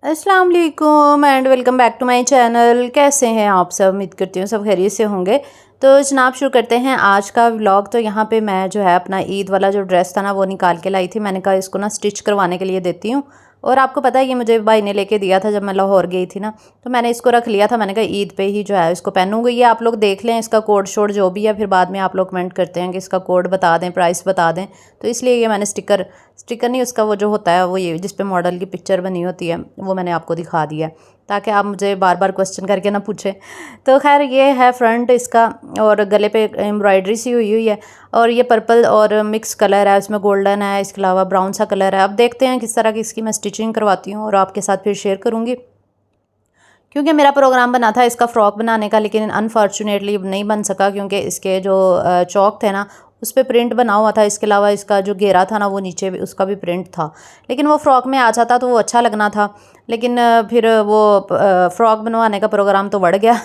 अस्सलाम वालेकुम and welcome back to my channel. कैसे हैं आप सब? उम्मीद करती हूँ सब खैरियत से होंगे। तो जनाब शुरू करते हैं आज का व्लॉग। तो यहाँ पे मैं जो है अपना ईद वाला जो ड्रेस था ना वो निकाल के लाई थी। मैंने कहा इसको ना स्टिच करवाने के लिए देती हूँ। और आपको पता है ये मुझे भाई ने लेके दिया था जब मैं लाहौर गई थी ना, तो मैंने इसको रख लिया था। मैंने कहा ईद पे ही जो है इसको पहनूंगी। ये आप लोग देख लें इसका कोड शोड जो भी है, फिर बाद में आप लोग कमेंट करते हैं कि इसका कोड बता दें, प्राइस बता दें। तो इसलिए ये मैंने स्टिकर स्टिकर नहीं, उसका वो जो होता है वो ये जिस पे मॉडल की पिक्चर बनी होती है वो मैंने आपको दिखा दिया है, ताकि आप मुझे बार बार क्वेश्चन करके ना पूछें। तो खैर ये है फ्रंट इसका, और गले पे एम्ब्रॉयडरी सी हुई हुई है। और ये पर्पल और मिक्स कलर है, इसमें गोल्डन है, इसके अलावा ब्राउन सा कलर है। अब देखते हैं किस तरह की इसकी मैं स्टिचिंग करवाती हूँ और आपके साथ फिर शेयर करूँगी। क्योंकि मेरा प्रोग्राम बना था इसका फ़्रॉक बनाने का, लेकिन अनफॉर्चुनेटली नहीं बन सका क्योंकि इसके जो चौक थे ना उस पर प्रिंट बना हुआ था। इसके अलावा इसका जो घेरा था ना वो नीचे भी उसका भी प्रिंट था, लेकिन वो फ़्रॉक में आ जाता तो वो अच्छा लगना था। लेकिन फिर वो फ़्रॉक बनवाने का प्रोग्राम तो बढ़ गया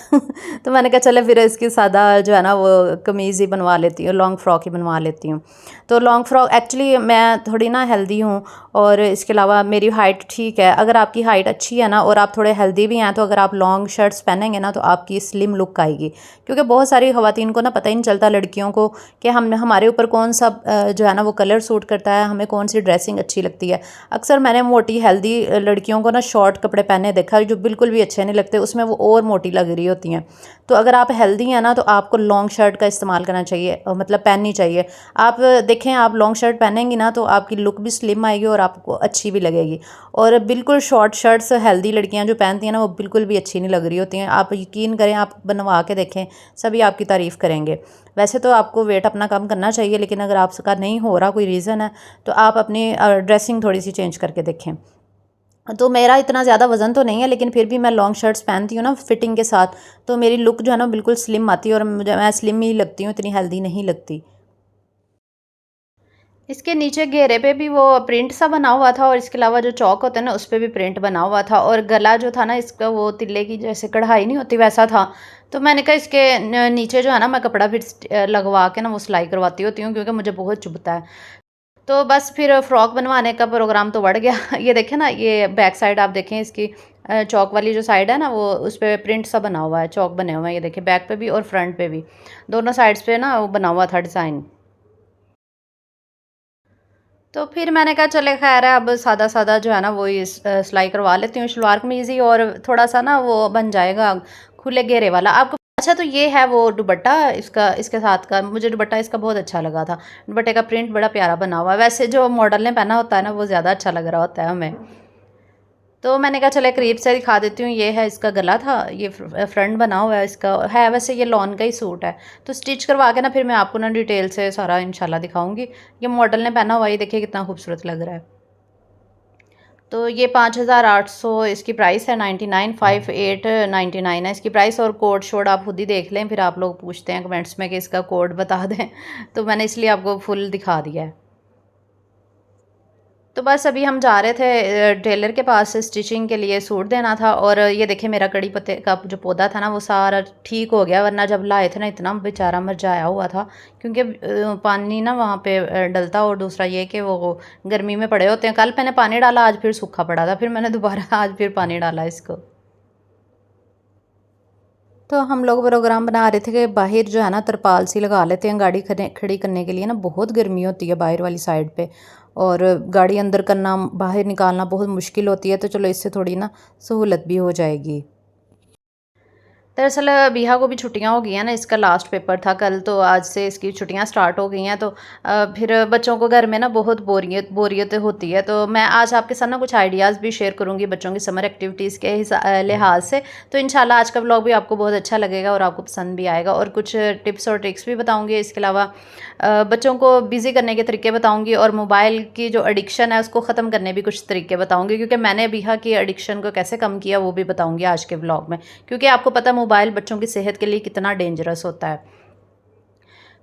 तो मैंने कहा चले फिर इसकी सादा जो है ना वो कमीज़ ही बनवा लेती हूँ, लॉन्ग फ्रॉक ही बनवा लेती हूँ। तो लॉन्ग फ्रॉक एक्चुअली मैं थोड़ी ना हेल्दी हूँ, और इसके अलावा मेरी हाइट ठीक है। अगर आपकी हाइट अच्छी है ना और आप थोड़े हेल्दी भी हैं तो अगर आप लॉन्ग शर्ट्स पहनेंगे ना तो आपकी स्लिम लुक आएगी। क्योंकि बहुत सारी ख़वातीन को ना पता ही नहीं चलता, लड़कियों को, कि हम हमारे ऊपर कौन सा जो है ना वो कलर सूट करता है, हमें कौन सी ड्रेसिंग अच्छी लगती है। अक्सर मैंने मोटी हेल्दी लड़कियों को ना शॉर्ट कपड़े पहने देखा है जो बिल्कुल भी अच्छे नहीं लगते, उसमें वो और मोटी लग रही होती हैं। तो अगर आप हेल्दी हैं ना तो आपको लॉन्ग शर्ट का इस्तेमाल करना चाहिए, मतलब पहननी चाहिए। आप देखें, आप लॉन्ग शर्ट पहनेंगी ना तो आपकी लुक भी स्लिम आएगी और आपको अच्छी भी लगेगी। और बिल्कुल शॉर्ट शर्ट्स हेल्दी लड़कियां जो पहनती हैं ना वो बिल्कुल भी अच्छी नहीं लग रही होती हैं। आप यकीन करें, आप बनवा के देखें, सभी आपकी तारीफ़ करेंगे। वैसे तो आपको वेट अपना कम करना चाहिए, लेकिन अगर आपका नहीं हो रहा, कोई रीज़न है, तो आप अपनी ड्रेसिंग थोड़ी सी चेंज करके देखें। तो मेरा इतना ज़्यादा वज़न तो नहीं है, लेकिन फिर भी मैं लॉन्ग शर्ट्स पहनती हूँ ना फिटिंग के साथ, तो मेरी लुक जो है ना बिल्कुल स्लिम आती है, और मुझे मैं स्लिम ही लगती हूँ, इतनी हेल्दी नहीं लगती। इसके नीचे घेरे पे भी वो प्रिंट सा बना हुआ था, और इसके अलावा जो चौक होता है ना उस पे भी प्रिंट बना हुआ था, और गला जो था ना इसका वो तिल्ले की जैसे कढ़ाई नहीं होती वैसा था। तो मैंने कहा इसके नीचे जो है ना मैं कपड़ा फिर लगवा के ना वो सिलाई करवाती होती हूँ, क्योंकि मुझे बहुत चुभता है। तो बस फिर फ्रॉक बनवाने का प्रोग्राम तो बढ़ गया ये देखें ना, ये बैक साइड आप देखें इसकी, चौक वाली जो साइड है ना वो उस पे प्रिंट सा बना हुआ है, चौक बने हुए हैं। ये देखिए बैक पे भी और फ्रंट पे भी, दोनों साइड्स पे ना वो बना हुआ था डिज़ाइन। तो फिर मैंने कहा चले खैर है, अब सादा सादा जो है ना वो सिलाई करवा लेती हूँ शलवार कमीज़ ही, और थोड़ा सा ना वो बन जाएगा खुले घेरे वाला आपको। अच्छा, तो ये है वो दुपट्टा इसका, इसके साथ का मुझे दुपट्टा इसका बहुत अच्छा लगा था। दुपट्टे का प्रिंट बड़ा प्यारा बना हुआ है, वैसे जो मॉडल ने पहना होता है ना वो ज़्यादा अच्छा लग रहा होता है हमें। तो मैंने कहा चले करीब से दिखा देती हूँ। ये है इसका गला था, ये फ्रंट बना हुआ है इसका, है वैसे ये लॉन का ही सूट है। तो स्टिच करवा के ना फिर मैं आपको ना डिटेल से सारा इंशाल्लाह दिखाऊंगी। ये मॉडल ने पहना हुआ, ये देखिए कितना खूबसूरत लग रहा है। तो ये 5,800 इसकी प्राइस है, 995899 है इसकी प्राइस। और कोड शोड आप खुद ही देख लें, फिर आप लोग पूछते हैं कमेंट्स में कि इसका कोड बता दें तो मैंने इसलिए आपको फुल दिखा दिया है। तो बस अभी हम जा रहे थे टेलर के पास स्टिचिंग के लिए, सूट देना था। और ये देखिए मेरा कड़ी पत्ते का जो पौधा था ना वो सारा ठीक हो गया, वरना जब लाए थे ना इतना बेचारा मुरझाया हुआ था, क्योंकि पानी ना वहाँ पे डलता। और दूसरा ये कि वो गर्मी में पड़े होते हैं। कल मैंने पानी डाला, आज फिर सूखा पड़ा था, फिर मैंने दोबारा आज फिर पानी डाला इसको। तो हम लोग प्रोग्राम बना रहे थे कि बाहर जो है ना तरपाल सी लगा लेते हैं गाड़ी खड़ी करने के लिए ना, बहुत गर्मी होती है बाहर वाली साइड पे, और गाड़ी अंदर करना बाहर निकालना बहुत मुश्किल होती है। तो चलो इससे थोड़ी ना सहूलत भी हो जाएगी। दरअसल बिहा को भी छुट्टियां हो गई हैं ना, इसका लास्ट पेपर था कल, तो आज से इसकी छुट्टियां स्टार्ट हो गई हैं। तो फिर बच्चों को घर में ना बहुत बोरियत बोरियत होती है। तो मैं आज आपके साथ ना कुछ आइडियाज़ भी शेयर करूंगी बच्चों की समर एक्टिविटीज़ के लिहाज से। तो इंशाल्लाह आज का व्लॉग भी आपको बहुत अच्छा लगेगा और आपको पसंद भी आएगा, और कुछ टिप्स और ट्रिक्स भी बताऊँगी। इसके अलावा बच्चों को बिज़ी करने के तरीके बताऊँगी, और मोबाइल की जो एडिक्शन है उसको ख़त्म करने भी कुछ तरीके बताऊँगी, क्योंकि मैंने बिहा की एडिक्शन को कैसे कम किया वो भी बताऊँगी आज के व्लॉग में। क्योंकि आपको पता है मोबाइल बच्चों की सेहत के लिए कितना डेंजरस होता है।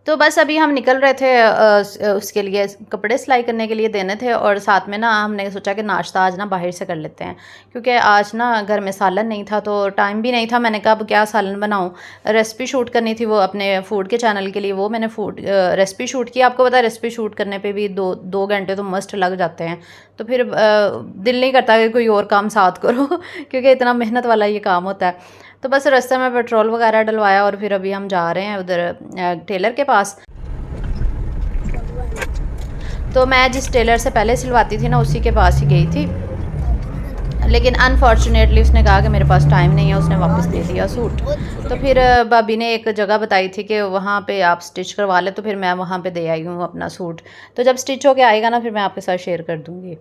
तो बस अभी हम निकल रहे थे उसके लिए कपड़े सिलाई करने के लिए देने थे, और साथ में ना हमने सोचा कि नाश्ता आज ना बाहर से कर लेते हैं, क्योंकि आज ना घर में सालन नहीं था तो टाइम भी नहीं था। मैंने कहा अब क्या सालन बनाऊं, रेसिपी शूट करनी थी वो अपने फूड के चैनल के लिए, वो मैंने फूड रेसिपी शूट की। आपको पता है रेसिपी शूट करने पे भी दो घंटे तो मस्ट लग जाते हैं, तो फिर दिल नहीं करता कि कोई और काम साथ करो क्योंकि इतना मेहनत वाला ये काम होता है। तो बस रास्ते में पेट्रोल वगैरह डलवाया और फिर अभी हम जा रहे हैं उधर टेलर के पास। तो मैं जिस टेलर से पहले सिलवाती थी ना उसी के पास ही गई थी, लेकिन अनफॉर्चुनेटली उसने कहा कि मेरे पास टाइम नहीं है, उसने वापस दे दिया सूट। तो फिर भाभी ने एक जगह बताई थी कि वहाँ पे आप स्टिच करवा लें, तो फिर मैं वहाँ पे दे आई हूँ अपना सूट। तो जब स्टिच होके आएगा ना फिर मैं आपके साथ शेयर कर दूँगी।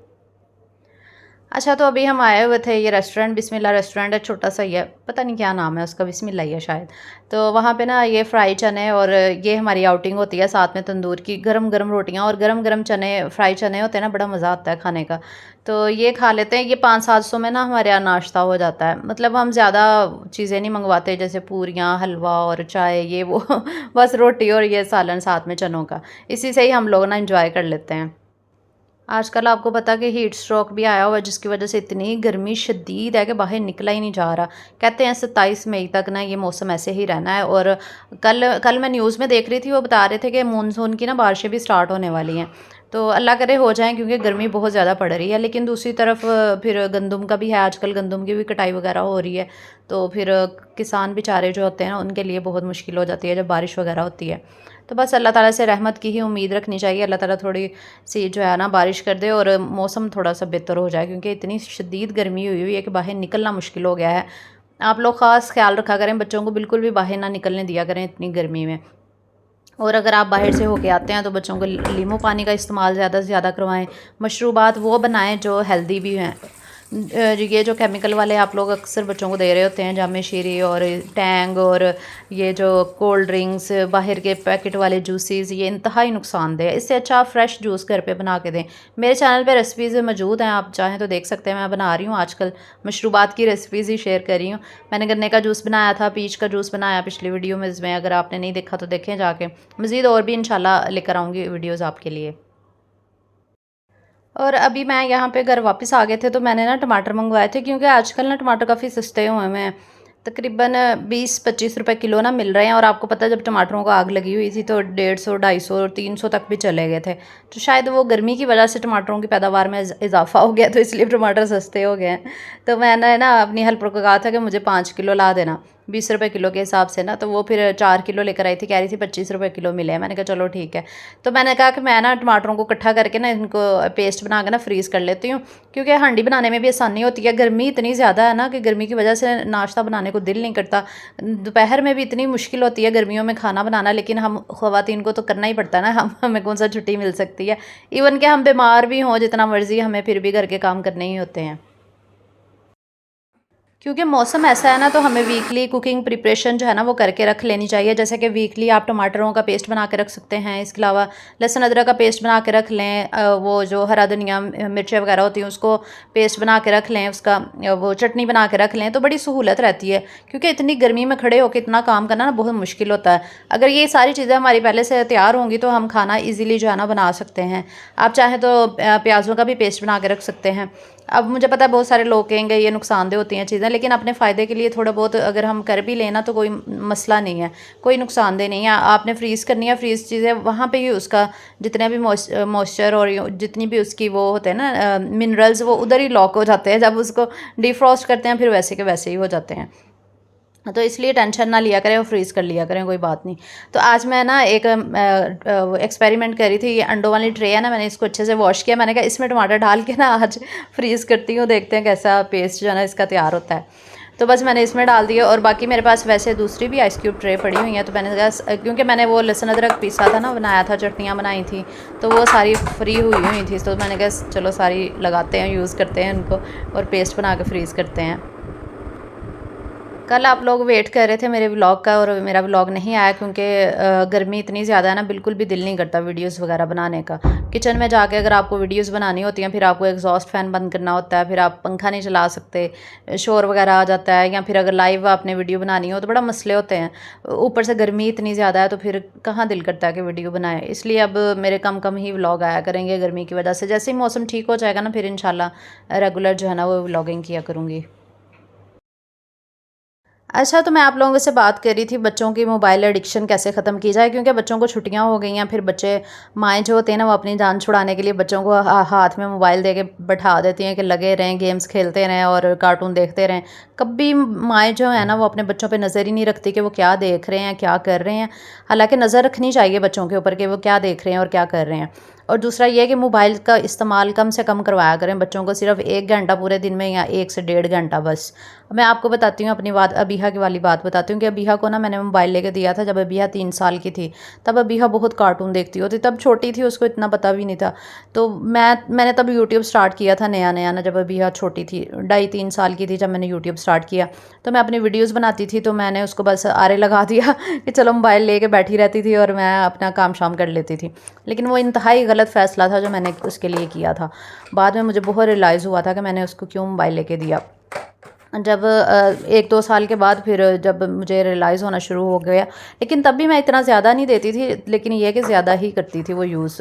अच्छा, तो अभी हम आए हुए थे, ये रेस्टोरेंट बिस्मिल्लाह रेस्टोरेंट है, छोटा सा ही है, पता नहीं क्या नाम है उसका, बिस्मिल्लाह ही है शायद। तो वहाँ पे ना ये फ्राई चने, और ये हमारी आउटिंग होती है, साथ में तंदूर की गरम गरम रोटियाँ और गरम गरम चने, फ्राई चने होते हैं ना, बड़ा मज़ा आता है खाने का। तो ये खा लेते हैं, ये 500-700 में ना हमारे यहाँ नाश्ता हो जाता है। मतलब हम ज़्यादा चीज़ें नहीं मंगवाते, जैसे पूरियाँ, हलवा और चाय ये वो बस रोटी और ये सालन साथ में चनों का, इसी से ही हम लोग ना इंजॉय कर लेते हैं। आजकल आपको पता कि हीट स्ट्रोक भी आया हुआ है, जिसकी वजह से इतनी गर्मी शदीद है कि बाहर निकला ही नहीं जा रहा। कहते हैं 27 मई तक ना ये मौसम ऐसे ही रहना है। और कल मैं न्यूज़ में देख रही थी, वो बता रहे थे कि मानसून की ना बारिशें भी स्टार्ट होने वाली हैं। तो अल्लाह करे हो जाएं, क्योंकि गर्मी बहुत ज़्यादा पड़ रही है। लेकिन दूसरी तरफ फिर गंदम का भी है, आजकल गंदम की भी कटाई वगैरह हो रही है। तो फिर किसान बेचारे जो होते हैं ना उनके लिए बहुत मुश्किल हो जाती है जब बारिश वगैरह होती है। तो बस अल्लाह ताला से रहमत की ही उम्मीद रखनी चाहिए, अल्लाह ताला थोड़ी सी जो है ना बारिश कर दे और मौसम थोड़ा सा बेहतर हो जाए, क्योंकि इतनी शदीद गर्मी हुई है कि बाहर निकलना मुश्किल हो गया है। आप लोग ख़ास ख्याल रखा करें, बच्चों को बिल्कुल भी बाहर ना निकलने दिया करें इतनी गर्मी में। और अगर आप बाहर से होके आते हैं तो बच्चों को लीमू पानी का इस्तेमाल ज़्यादा से ज़्यादा करवाएं, मशरूबात वो बनाएं जो हेल्दी भी हैं। ये जो केमिकल वाले आप लोग अक्सर बच्चों को दे रहे होते हैं, जामे शीरी और टैंग और ये जो कोल्ड ड्रिंक्स, बाहर के पैकेट वाले जूसेस, ये इंतहाई नुकसानदेह है। इससे अच्छा आप फ्रेश जूस घर पे बना के दें। मेरे चैनल पे रेसिपीज़ मौजूद हैं, आप चाहें तो देख सकते हैं। मैं बना रही हूँ आजकल मशरूबात की रेसिपीज़ ही शेयर कर रही हूँ। मैंने गन्ने का जूस बनाया था, पीच का जूस बनाया पिछली वीडियो में, इसमें अगर आपने नहीं देखा तो देखें जाके। मज़ीद और भी इंशाल्लाह लेकर आऊँगी वीडियोज़ आपके लिए। और अभी मैं यहाँ पे घर वापस आ गए थे, तो मैंने ना टमाटर मंगवाए थे, क्योंकि आजकल ना टमाटर काफ़ी सस्ते हुए हैं। तकरीबन 20-25 रुपए किलो ना मिल रहे हैं। और आपको पता है जब टमाटरों को आग लगी हुई थी तो 150, 250 और 300 तक भी चले गए थे। तो शायद वो गर्मी की वजह से टमाटरों की पैदावार में इजाफा हो गया, तो इसलिए टमाटर सस्ते हो गए हैं। तो मैंने ना अपनी हेल्पर को कहा था कि मुझे 5 किलो ला देना 20 रुपए किलो के हिसाब से ना। तो वो फिर 4 किलो लेकर आई थी, कह रही थी 25 रुपए किलो मिले हैं। मैंने कहा चलो ठीक है। तो मैंने कहा कि मैं ना टमाटरों को इकट्ठा करके ना इनको पेस्ट बना के ना फ्रीज़ कर लेती हूँ, क्योंकि हांडी बनाने में भी आसानी होती है। गर्मी इतनी ज़्यादा है ना कि गर्मी की वजह से नाश्ता बनाने को दिल नहीं करता। दोपहर में भी इतनी मुश्किल होती है गर्मियों में खाना बनाना, लेकिन हम ख़वातीन को तो करना ही पड़ता है ना, हमें कौन सा छुट्टी मिल सकती है। इवन कि हम बीमार भी हों जितना मर्ज़ी, हमें फिर भी घर के काम करने ही होते हैं। क्योंकि मौसम ऐसा है ना, तो हमें वीकली कुकिंग प्रिपरेशन जो है ना वो करके रख लेनी चाहिए। जैसे कि वीकली आप टमाटरों का पेस्ट बना के रख सकते हैं, इसके अलावा लहसुन अदरक का पेस्ट बना के रख लें, वो जो हरा धनिया मिर्चें वगैरह होती हैं उसको पेस्ट बना के रख लें, उसका वो चटनी बना के रख लें, तो बड़ी सहूलत रहती है। क्योंकि इतनी गर्मी में खड़े होकर इतना काम करना ना बहुत मुश्किल होता है। अगर ये सारी चीज़ें हमारी पहले से तैयार होंगी तो हम खाना ईज़िली जो है ना बना सकते हैं। आप चाहें तो प्याज़ों का भी पेस्ट बना के रख सकते हैं। अब मुझे पता है बहुत सारे लोग कहेंगे ये नुकसानदेह होती हैं चीज़ें, लेकिन अपने फ़ायदे के लिए थोड़ा बहुत अगर हम कर भी लेना तो कोई मसला नहीं है, कोई नुकसानदेह नहीं है। आपने फ्रीज़ करनी है, फ्रीज़ चीज़ें वहाँ पे ही उसका जितने भी मॉइस्चर और जितनी भी उसकी वो होते हैं ना मिनरल्स, वो उधर ही लॉक हो जाते हैं। जब उसको डिफ्रॉस्ट करते हैं फिर वैसे के वैसे ही हो जाते हैं। तो इसलिए टेंशन ना लिया करें और फ्रीज़ कर लिया करें, कोई बात नहीं। तो आज मैं ना एक एक्सपेरिमेंट कर रही थी। ये अंडों वाली ट्रे है ना, मैंने इसको अच्छे से वॉश किया। मैंने कहा इसमें टमाटर डाल के ना आज फ्रीज़ करती हूँ, देखते हैं कैसा पेस्ट जो है ना इसका तैयार होता है। तो बस मैंने इसमें डाल दिया, और बाकी मेरे पास वैसे दूसरी भी आइस क्यूब ट्रे पड़ी हुई हैं। तो मैंने कहा क्योंकि मैंने वो लहसुन अदरक पीसा था ना, बनाया था, चटनियाँ बनाई थी, तो वो सारी फ्री हुई थी। तो मैंने कहा चलो सारी लगाते हैं, यूज़ करते हैं उनको और पेस्ट बना के फ्रीज़ करते हैं। कल आप लोग वेट कर रहे थे मेरे व्लॉग का और मेरा व्लॉग नहीं आया क्योंकि गर्मी इतनी ज़्यादा है ना, बिल्कुल भी दिल नहीं करता वीडियोस वगैरह बनाने का। किचन में जाके अगर आपको वीडियोस बनानी होती हैं, फिर आपको एग्जॉस्ट फ़ैन बंद करना होता है, फिर आप पंखा नहीं चला सकते, शोर वगैरह आ जाता है, या फिर अगर लाइव आपने वीडियो बनानी हो तो बड़ा मसले होते हैं। ऊपर से गर्मी इतनी ज़्यादा है तो फिर कहाँ दिल करता है कि वीडियो बनाए। इसलिए अब मेरे कम कम ही व्लॉग आया करेंगे गर्मी की वजह से। जैसे ही मौसम ठीक हो जाएगा ना, फिर इंशाल्लाह रेगुलर जो है ना वो व्लॉगिंग किया करूँगी। अच्छा, तो मैं आप लोगों से बात कर रही थी बच्चों की मोबाइल एडिक्शन कैसे ख़त्म की जाए, क्योंकि बच्चों को छुट्टियां हो गई हैं। फिर बच्चे, माएँ जो होती हैं ना, वो अपनी जान छुड़ाने के लिए बच्चों को हाथ में मोबाइल दे के बैठा देती हैं कि लगे रहें, गेम्स खेलते रहें और कार्टून देखते रहें। कभी माएँ जो है ना वो अपने बच्चों पे नज़र ही नहीं रखती कि वो क्या देख रहे हैं, क्या कर रहे हैं। हालांकि नज़र रखनी चाहिए बच्चों के ऊपर कि वो क्या देख रहे हैं और क्या कर रहे हैं। और दूसरा ये है कि मोबाइल का इस्तेमाल कम से कम करवाया करें बच्चों को, सिर्फ 1 घंटा पूरे दिन में या 1 से 1.5 घंटा बस। मैं आपको बताती हूँ अपनी बात, अबीहा की वाली बात बताती हूँ कि अबीहा को ना मैंने मोबाइल लेके दिया था जब अबीहा 3 साल की थी। तब अबीहा बहुत कार्टून देखती होती, तब छोटी थी, उसको इतना पता भी नहीं था। तो मैंने तब यूट्यूब स्टार्ट किया था नया नया ना, जब अबीहा छोटी थी, 2.5-3 साल की थी जब मैंने यूट्यूब स्टार्ट किया। तो मैं अपनी वीडियोज़ बनाती थी, तो मैंने उसको बस आरे लगा दिया कि चलो मोबाइल लेके बैठी रहती थी और मैं अपना काम शाम कर लेती थी। लेकिन वो इंतहाई गलत फ़ैसला था जो मैंने उसके लिए किया था। बाद में मुझे बहुत रियलाइज़ हुआ था कि मैंने उसको क्यों मोबाइल लेके दिया। जब 1-2 साल के बाद फिर जब मुझे रियलाइज़ होना शुरू हो गया, लेकिन तब भी मैं इतना ज़्यादा नहीं देती थी, लेकिन ये कि ज़्यादा ही करती थी वो यूज़।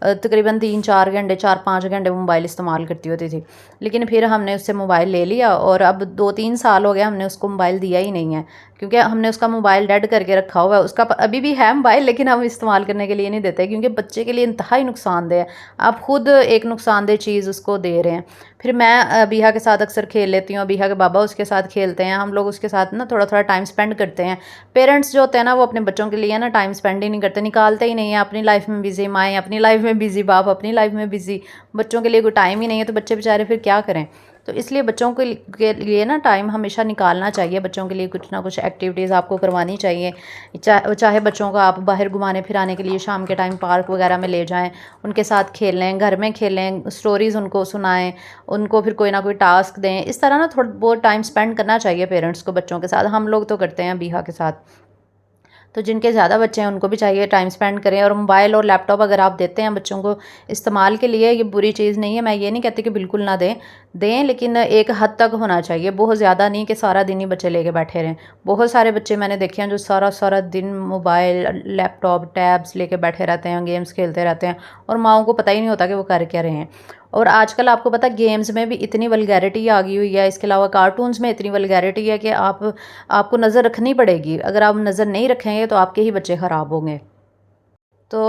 तकरीबन 3-4 घंटे, 4-5 घंटे वो मोबाइल इस्तेमाल करती होती थी। लेकिन फिर हमने उससे मोबाइल ले लिया और अब 2-3 साल हो गए हमने उसको मोबाइल दिया ही नहीं है, क्योंकि हमने उसका मोबाइल डेड करके रखा हुआ है। उसका अभी भी है मोबाइल, लेकिन हम इस्तेमाल करने के लिए नहीं देते, क्योंकि बच्चे के लिए इंतहाई नुकसानदेह है। आप खुद एक नुकसानदेह चीज़ उसको दे रहे हैं। फिर मैं अबीहा के साथ अक्सर खेल लेती हूँ, अबीहा के बाबा उसके साथ खेलते हैं, हम लोग उसके साथ ना थोड़ा थोड़ा टाइम स्पेंड करते हैं। पेरेंट्स जो होते हैं ना वो अपने बच्चों के लिए ना टाइम स्पेंड ही नहीं करते, निकालते ही नहीं है। अपनी लाइफ में बिज़ी, माएँ अपनी लाइफ में बिज़ी, बाप अपनी लाइफ में बिज़ी, बच्चों के लिए कोई टाइम ही नहीं है। तो बच्चे बेचारे फिर क्या करें। तो इसलिए बच्चों के लिए ना टाइम हमेशा निकालना चाहिए। बच्चों के लिए कुछ ना कुछ एक्टिविटीज़ आपको करवानी चाहिए। चाहे बच्चों को आप बाहर घुमाने फिराने के लिए शाम के टाइम पार्क वगैरह में ले जाएं, उनके साथ खेलें, घर में खेलें, स्टोरीज़ उनको सुनाएं, उनको फिर कोई ना कोई टास्क दें। इस तरह ना थोड़ा बहुत टाइम स्पेंड करना चाहिए पेरेंट्स को बच्चों के साथ। हम लोग तो करते हैं बीहा के साथ। तो जिनके ज़्यादा बच्चे हैं उनको भी चाहिए टाइम स्पेंड करें। और मोबाइल और लैपटॉप अगर आप देते हैं बच्चों को इस्तेमाल के लिए, ये बुरी चीज़ नहीं है। मैं ये नहीं कहती कि बिल्कुल ना दें, लेकिन एक हद तक होना चाहिए, बहुत ज़्यादा नहीं कि सारा दिन ही बच्चे लेके बैठे रहें। बहुत सारे बच्चे मैंने देखे हैं जो सारा सारा दिन मोबाइल, लैपटॉप, टैब्स लेके बैठे रहते हैं, गेम्स खेलते रहते हैं, और माओं को पता ही नहीं होता कि वो कर क्या रहे हैं। और आजकल आपको पता है गेम्स में भी इतनी वल्गैरिटी आ गई हुई है, इसके अलावा कार्टून्स में इतनी वल्गैरिटी है कि आपको नज़र रखनी पड़ेगी। अगर आप नज़र नहीं रखेंगे तो आपके ही बच्चे ख़राब होंगे। तो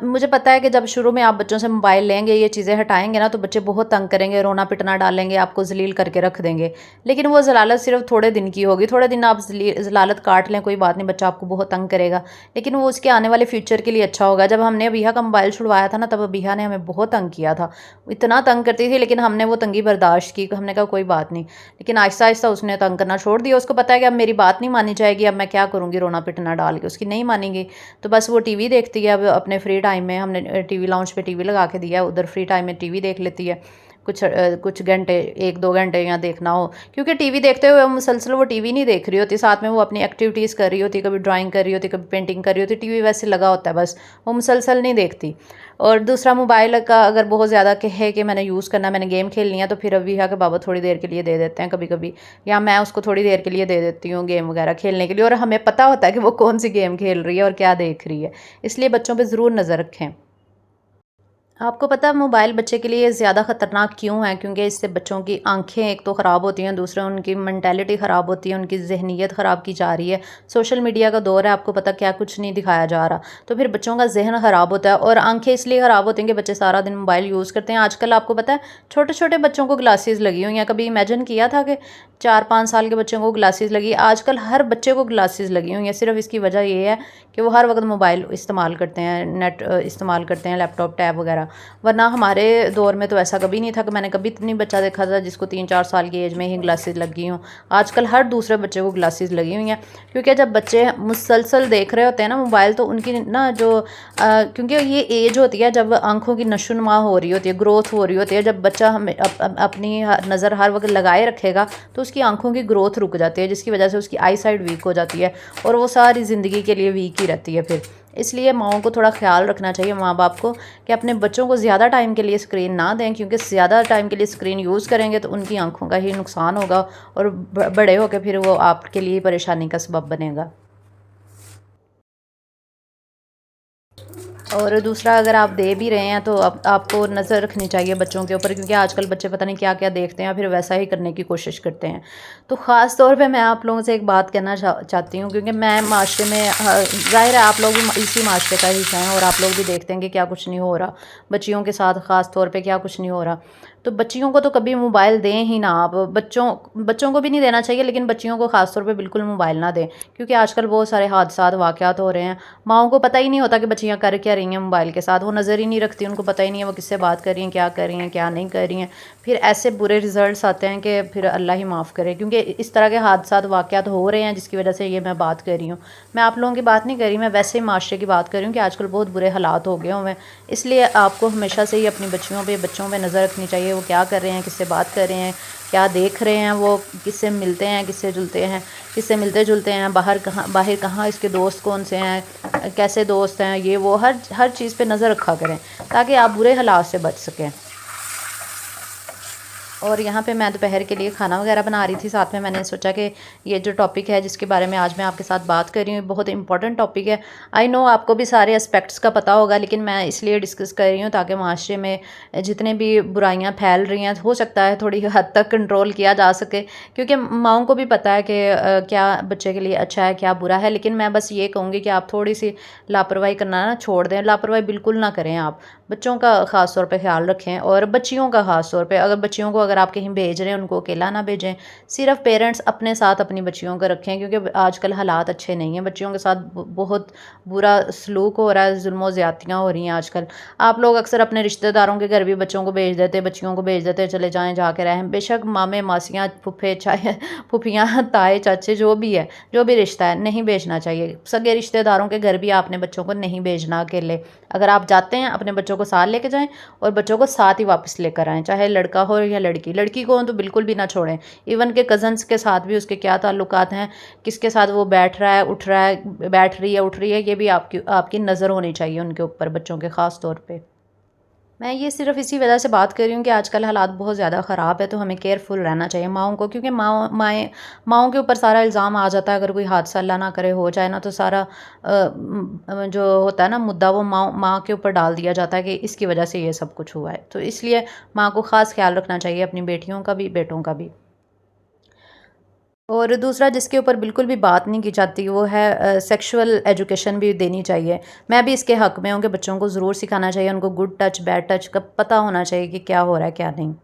मुझे पता है कि जब शुरू में आप बच्चों से मोबाइल लेंगे, ये चीज़ें हटाएँगे ना, तो बच्चे बहुत तंग करेंगे, रोना पिटना डालेंगे, आपको ज़लील करके रख देंगे। लेकिन वो ज़लालत सिर्फ़ थोड़े दिन की होगी, थोड़े दिन आप ज़लालत काट लें, कोई बात नहीं, बच्चा आपको बहुत तंग करेगा। लेकिन वो उसके आने वाले फ्यूचर के लिए अच्छा होगा। जब हमने अबीहा का मोबाइल छुड़वाया था ना, तब अबीहा ने हमें बहुत तंग किया था। इतना तंग करती थी, लेकिन हमने वो तंगी बर्दाश्त की, हमने कहा कोई बात नहीं। लेकिन आहिस्ता आहिस्ता उसने तंग करना छोड़ दिया। उसको पता है कि अब मेरी बात नहीं मानी जाएगी, अब मैं क्या करूँगी रोना पिटना डाल के, उसकी नहीं मानेंगी। तो बस वो टीवी देखती है अब अपने फ्री टाइम में। हमने टीवी लाउंज पे टीवी लगा के दिया है, उधर फ्री टाइम में टीवी देख लेती है। कुछ घंटे, 1-2 घंटे या देखना हो, क्योंकि टीवी देखते हुए मुसलसल वो टीवी नहीं देख रही होती, साथ में वो अपनी एक्टिविटीज़ कर रही होती, कभी ड्राइंग कर रही होती, कभी पेंटिंग कर रही होती, टीवी वैसे लगा होता है, बस वो मुसलसल नहीं देखती। और दूसरा, मोबाइल का अगर बहुत ज़्यादा कहे कि मैंने यूज़ करना, मैंने गेम खेलनी है, तो फिर अभी है कि बाबा थोड़ी देर के लिए दे देते हैं कभी कभी, या मैं उसको थोड़ी देर के लिए दे देती हूँ गेम वगैरह खेलने के लिए। और हमें पता होता है कि वो कौन सी गेम खेल रही है और क्या देख रही है, इसलिए बच्चों पर ज़रूर नज़र रखें। आपको पता है मोबाइल बच्चे के लिए ज़्यादा ख़तरनाक क्यों है? क्योंकि इससे बच्चों की आंखें एक तो ख़राब होती हैं, दूसरा उनकी मेंटालिटी ख़राब होती है, उनकी ज़हनियत ख़राब की जा रही है। सोशल मीडिया का दौर है, आपको पता क्या कुछ नहीं दिखाया जा रहा, तो फिर बच्चों का जहन ख़राब होता है। और आंखें इसलिए ख़राब होती हैं कि बच्चे सारा दिन मोबाइल यूज़ करते हैं। आजकल आपको पता है छोटे छोटे बच्चों को ग्लासेस लगी हुई हैं। कभी इमेजिन किया था कि 4-5 साल के बच्चों को ग्लासेस लगी? आजकल हर बच्चे को ग्लासेस लगी हुई हैं। सिर्फ इसकी वजह ये है कि वो हर वक्त मोबाइल इस्तेमाल करते हैं, नेट इस्तेमाल करते हैं, लैपटॉप, टैब वगैरह। वरना हमारे दौर में तो ऐसा कभी नहीं था कि मैंने कभी इतनी बच्चा देखा था जिसको 3-4 साल की एज में ही ग्लासेस लगी हों। आजकल हर दूसरे बच्चे को ग्लासेस लगी हुई हैं, क्योंकि जब बच्चे मुसलसल देख रहे होते हैं ना मोबाइल, तो उनकी ना जो क्योंकि ये एज होती है जब आंखों की नशोनुमा हो रही होती है, ग्रोथ हो रही होती है। जब बच्चा हमें अपनी नज़र हर वक्त लगाए रखेगा तो उसकी आंखों की ग्रोथ रुक जाती है, जिसकी वजह से उसकी आई साइड वीक हो जाती है और वो सारी ज़िंदगी के लिए वीक ही रहती है फिर। इसलिए माओं को थोड़ा ख्याल रखना चाहिए, माँ बाप को, कि अपने बच्चों को ज़्यादा टाइम के लिए स्क्रीन ना दें, क्योंकि ज़्यादा टाइम के लिए स्क्रीन यूज़ करेंगे तो उनकी आंखों का ही नुकसान होगा और बड़े होकर फिर वो आपके लिए परेशानी का सबब बनेगा। और दूसरा, अगर आप दे भी रहे हैं तो आपको नज़र रखनी चाहिए बच्चों के ऊपर, क्योंकि आजकल बच्चे पता नहीं क्या क्या देखते हैं फिर वैसा ही करने की कोशिश करते हैं। तो ख़ास तौर पे मैं आप लोगों से एक बात कहना चाहती हूँ, क्योंकि मैं माशरे में ज़ाहिर है आप लोग भी इसी माशरे का हिस्सा हैं और आप लोग भी देखते हैं कि क्या कुछ नहीं हो रहा बच्चियों के साथ, ख़ास तौर पर क्या कुछ नहीं हो रहा। तो बच्चियों को तो कभी मोबाइल दें ही ना आप। बच्चों को भी नहीं देना चाहिए, लेकिन बच्चियों को ख़ास तौर पे बिल्कुल मोबाइल ना दें, क्योंकि आजकल बहुत सारे हादसात वाक़यात हो रहे हैं। माओं को पता ही नहीं होता कि बच्चियाँ कर क्या रही हैं मोबाइल के साथ, वो नज़र ही नहीं रखती, उनको पता ही नहीं है वो किससे बात कर रही हैं, क्या कर रही हैं, क्या नहीं कर रही हैं। फिर ऐसे बुरे रिज़ल्ट आते हैं कि फिर अल्लाह ही माफ़ करे, क्योंकि इस तरह के हादसात वाक़यात हो रहे हैं जिसकी वजह से ये मैं बात कर रही हूँ। मैं आप लोगों की बात नहीं कर रही, मैं वैसे ही माशरे की बात कर रही हूँ कि आजकल बहुत बुरे हालात हो गए हुए हैं। इसलिए आपको हमेशा से ही अपनी बच्चियों पे बच्चों पे नज़र रखनी चाहिए, वो क्या कर रहे हैं, किससे बात कर रहे हैं, क्या देख रहे हैं, वो किससे मिलते हैं, किससे जुलते हैं, किससे मिलते जुलते हैं, बाहर कहाँ इसके दोस्त कौन से हैं, कैसे दोस्त हैं, ये वो हर चीज़ पे नज़र रखा करें ताकि आप बुरे हालात से बच सकें। और यहाँ पे मैं दोपहर के लिए खाना वगैरह बना रही थी, साथ में मैंने सोचा कि ये जो टॉपिक है जिसके बारे में आज मैं आपके साथ बात कर रही हूँ बहुत इंपॉर्टेंट टॉपिक है। आई नो आपको भी सारे एस्पेक्ट्स का पता होगा, लेकिन मैं इसलिए डिस्कस कर रही हूँ ताकि माशरे में जितने भी बुराइयाँ फैल रही हैं हो सकता है थोड़ी हद तक कंट्रोल किया जा सके, क्योंकि माओं को भी पता है कि क्या बच्चे के लिए अच्छा है क्या बुरा है। लेकिन मैं बस ये कहूँगी कि आप थोड़ी सी लापरवाही करना ना छोड़ दें, लापरवाही बिल्कुल ना करें। आप बच्चों का ख़ास तौर पे ख्याल रखें और बच्चियों का ख़ास तौर पे, अगर बच्चियों को अगर आप कहीं भेज रहे हैं उनको अकेला ना भेजें। सिर्फ पेरेंट्स अपने साथ अपनी बच्चियों को रखें, क्योंकि आजकल हालात अच्छे नहीं हैं, बच्चियों के साथ बहुत बुरा सलूक हो रहा है, जुल्म ज़्यादतियाँ हो रही हैं आजकल। आप लोग अक्सर अपने रिश्तेदारों के घर भी बच्चों को भेज देते, बच्चियों को भेज देते, चले जाएँ जाके रहें। बेशक मामे मासियाँ फुफे चाहे फुफियाँ ताए चाचे जो भी है, जो भी रिश्ता है, नहीं भेजना चाहिए। सगे रिश्तेदारों के घर भी आपने बच्चों को नहीं भेजना अकेले। अगर आप जाते हैं अपने बच्चों को साथ लेके जाएं और बच्चों को साथ ही वापस लेकर आएँ, चाहे लड़का हो या लड़की। लड़की को तो बिल्कुल भी ना छोड़ें। इवन के कज़न्स के साथ भी उसके क्या ताल्लुकात हैं, किसके साथ वो बैठ रहा है, उठ रहा है, बैठ रही है, उठ रही है, ये भी आपकी नज़र होनी चाहिए उनके ऊपर, बच्चों के ख़ास तौर पे। मैं ये सिर्फ इसी वजह से बात कर रही हूँ कि आजकल हालात बहुत ज़्यादा ख़राब है, तो हमें केयरफुल रहना चाहिए माओं को, क्योंकि माओं के ऊपर सारा इल्ज़ाम आ जाता है। अगर कोई हादसा अल्लाह ना करे हो जाए ना, तो सारा जो होता है ना मुद्दा, वो माँ के ऊपर डाल दिया जाता है कि इसकी वजह से ये सब कुछ हुआ है। तो इसलिए माँ को ख़ास ख्याल रखना चाहिए, अपनी बेटियों का भी बेटों का भी। और दूसरा जिसके ऊपर बिल्कुल भी बात नहीं की जाती वो है सेक्सुअल एजुकेशन भी देनी चाहिए। मैं भी इसके हक़ में हूँ कि बच्चों को ज़रूर सिखाना चाहिए, उनको गुड टच बैड टच का पता होना चाहिए कि क्या हो रहा है क्या नहीं।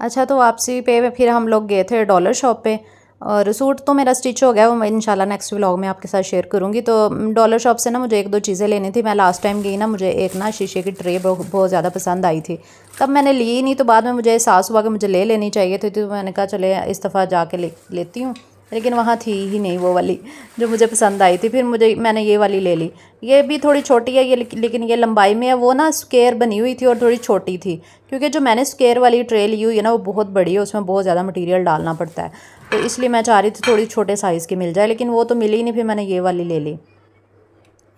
अच्छा, तो वापसी पे फिर हम लोग गए थे डॉलर शॉप पे, और सूट तो मेरा स्टिच हो गया, वो मैं इंशाल्लाह नेक्स्ट व्लॉग में आपके साथ शेयर करूँगी। तो डॉलर शॉप से ना मुझे एक दो चीज़ें लेनी थी। मैं लास्ट टाइम गई ना, मुझे एक ना शीशे की ट्रे बहुत ज़्यादा पसंद आई थी, तब मैंने ली ही नहीं। तो बाद में मुझे एहसास हुआ कि मुझे ले लेनी चाहिए थी, तो मैंने कहा चले इस दफ़ा जाके लेती हूँ। लेकिन वहाँ थी ही नहीं वो वाली जो मुझे पसंद आई थी। फिर मैंने ये वाली ले ली। ये भी थोड़ी छोटी है ये, लेकिन ये लंबाई में है। वो ना स्क्वायर बनी हुई थी और थोड़ी छोटी थी, क्योंकि जो मैंने स्क्वायर वाली ट्रे ली हुई है ना वो बहुत बड़ी है, उसमें बहुत ज़्यादा मटीरियल डालना पड़ता है। तो इसलिए मैं चाह रही थी थोड़ी छोटे साइज़ की मिल जाए, लेकिन वो तो मिली ही नहीं। फिर मैंने ये वाली ले ली।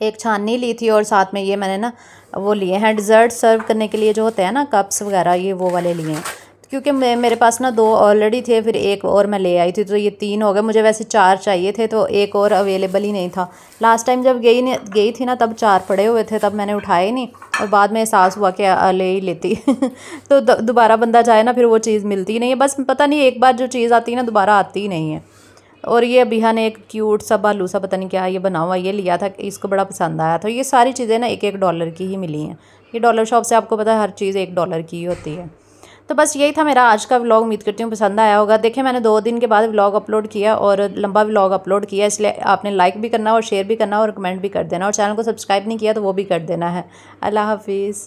एक छाननी ली थी और साथ में ये मैंने ना वो लिए हैं डिज़र्ट सर्व करने के लिए जो होते हैं ना कप्स वगैरह, ये वो वाले लिए हैं। क्योंकि मेरे पास ना दो ऑलरेडी थे, फिर एक और मैं ले आई थी, तो ये तीन हो गए। मुझे वैसे चार चाहिए थे, तो एक और अवेलेबल ही नहीं था। लास्ट टाइम जब गई थी ना, तब चार पड़े हुए थे, तब मैंने उठाए नहीं, और बाद में एहसास हुआ कि ले ही लेती तो दोबारा बंदा जाए ना, फिर वो चीज़ मिलती ही नहीं है। बस पता नहीं, एक बार जो चीज़ आती है ना दोबारा आती ही नहीं है। और ये अभिया ने एक क्यूट सा भालू सा पता नहीं क्या ये बना हुआ ये लिया था, इसको बड़ा पसंद आया था। ये सारी चीज़ें ना एक एक डॉलर की ही मिली हैं। ये डॉलर शॉप से आपको पता है हर चीज़ $1 की ही होती है। तो बस यही था मेरा आज का व्लॉग। उम्मीद करती हूँ पसंद आया होगा। देखिए, मैंने 2 दिन के बाद व्लॉग अपलोड किया और लंबा व्लॉग अपलोड किया, इसलिए आपने लाइक भी करना और शेयर भी करना और कमेंट भी कर देना, और चैनल को सब्सक्राइब नहीं किया तो वो भी कर देना है। अल्लाह हाफिज़।